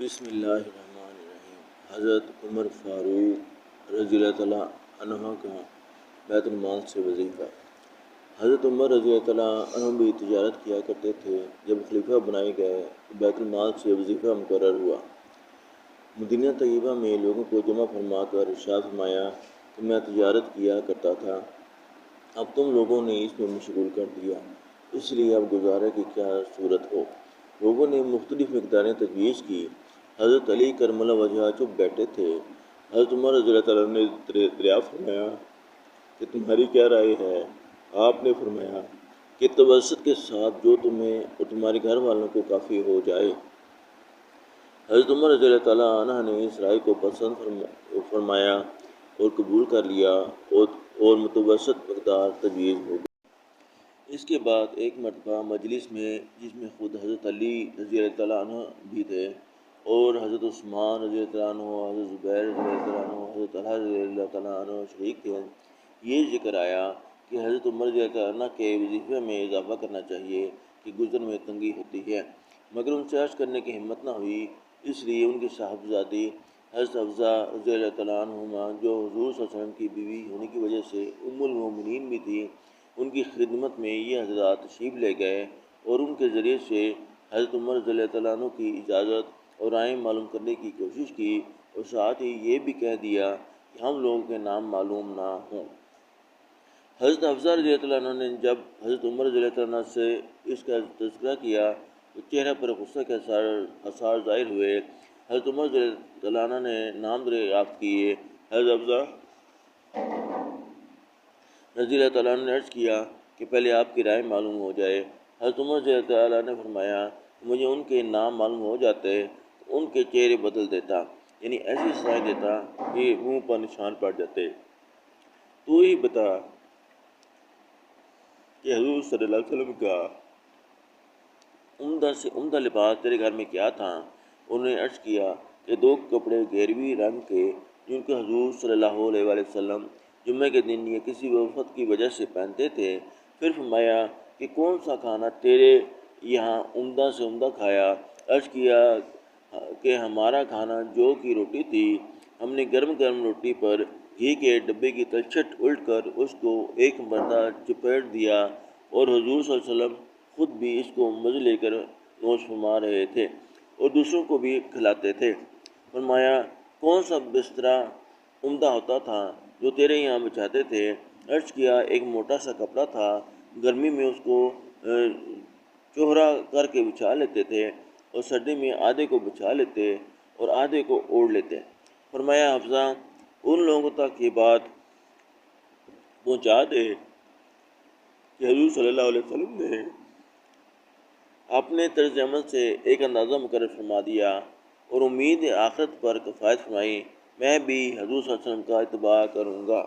بسم اللہ الرحمن الرحیم۔ حضرت عمر فاروق رضی اللہ تعالیٰ عنہ کا بیت المال سے وظیفہ۔ حضرت عمر رضی اللہ تعالیٰ عنہ بھی تجارت کیا کرتے تھے۔ جب خلیفہ بنائے گئے تو بیت المال سے وظیفہ مقرر ہوا۔ مدینہ طیبہ میں لوگوں کو جمع فرما کر ارشاد فرمایا کہ میں تجارت کیا کرتا تھا، اب تم لوگوں نے اس میں مشغول کر دیا، اس لیے اب گزارے کی کیا صورت ہو۔ لوگوں نے مختلف مقداریں تجویز کی۔ حضرت علی کرم اللہ وجہہ چپ بیٹھے تھے۔ حضرت عمر رضی اللہ تعالیٰ نے دریافت فرمایا کہ تمہاری کیا رائے ہے؟ آپ نے فرمایا کہ توسط کے ساتھ جو تمہیں اور تمہارے گھر والوں کو کافی ہو جائے۔ حضرت عمر رضی اللہ تعالیٰ عنہ نے اس رائے کو پسند فرمایا اور قبول کر لیا اور متوسط مقدار تجویز ہو گئی۔ اس کے بعد ایک مرتبہ مجلس میں، جس میں خود حضرت علی رضی اللہ تعالیٰ عنہ بھی تھے اور حضرت عثمان رضی اللہ تعالیٰ عنہ، حضرت زبیر رضی اللہ تعالیٰ عنہ، حضرت طلحہ رضی اللہ تعالیٰ عنہ شریک تھے، یہ ذکر آیا کہ حضرت عمر رضی اللہ تعالیٰ عنہ کے وظیفے میں اضافہ کرنا چاہیے کہ گزر میں تنگی ہوتی ہے، مگر ان سے عرض کرنے کی ہمت نہ ہوئی، اس لیے ان کی صاحبزادی حضرت حفصہ رضی اللہ تعالیٰ عنہما، جو حضور صلی اللہ علیہ وسلم کی بیوی ہونے کی وجہ سے ام المومنین بھی تھی، ان کی خدمت میں یہ حضرات تشریف لے گئے اور ان کے ذریعے سے حضرت عمر رضی اللہ تعالیٰ عنہ کی اجازت اور رائے معلوم کرنے کی کوشش کی، اور ساتھ ہی یہ بھی کہہ دیا کہ ہم لوگوں کے نام معلوم نہ ہوں۔ حضرت حفصہ رضی اللہ تعالیٰ عنہ نے جب حضرت عمر رضی اللہ تعالیٰ عنہ سے اس کا تذکرہ کیا تو چہرہ پر غصہ کے آثار ظاہر ہوئے۔ حضرت عمر رضی اللہ تعالیٰ عنہ نے نام دریافت کیے۔ حضرت حفصہ رضی اللہ تعالیٰ عنہ نے عرض کیا کہ پہلے آپ کی رائے معلوم ہو جائے۔ حضرت عمر رضی اللہ تعالیٰ نے فرمایا کہ مجھے ان کے نام معلوم ہو جاتے تو ان کے چہرے بدل دیتا، یعنی ایسی سزائیں دیتا کہ منہ پر نشان پڑ جاتے۔ تو ہی بتا کہ حضور صلی اللہ علیہ وسلم کا عمدہ سے عمدہ لباس تیرے گھر میں کیا تھا؟ انہوں نے عرض کیا کہ 2 کپڑے گیروی رنگ کے جن کو حضور صلی اللہ علیہ وآلہ وسلم جمعہ کے دن یا کسی وفد کی وجہ سے پہنتے تھے۔ پھر فرمایا کہ کون سا کھانا تیرے یہاں عمدہ سے عمدہ کھایا؟ عرض کیا کہ ہمارا کھانا جو کی روٹی تھی، ہم نے گرم گرم روٹی پر گھی کے ڈبے کی تلچھٹ الٹ کر اس کو ایک مرتبہ چپیٹ دیا اور حضور صلی اللہ علیہ وسلم خود بھی اس کو مزے لے کر نوش فرما رہے تھے اور دوسروں کو بھی کھلاتے تھے۔ فرمایا کون سا بسترا عمدہ ہوتا تھا جو تیرے یہاں بچھاتے تھے؟ عرض کیا ایک موٹا سا کپڑا تھا، گرمی میں اس کو چوہرا کر کے بچھا لیتے تھے اور سردی میں آدھے کو بچھا لیتے اور آدھے کو اوڑھ لیتے۔ فرمایا حفصہ ان لوگوں تک یہ بات پہنچا دے کہ حضور صلی اللہ علیہ وسلم نے اپنے طرز عمل سے ایک اندازہ مقرر فرما دیا اور امید آخرت پر کفایت فرمائی، میں بھی حضور صلی اللہ علیہ وسلم کا اتباع کروں گا۔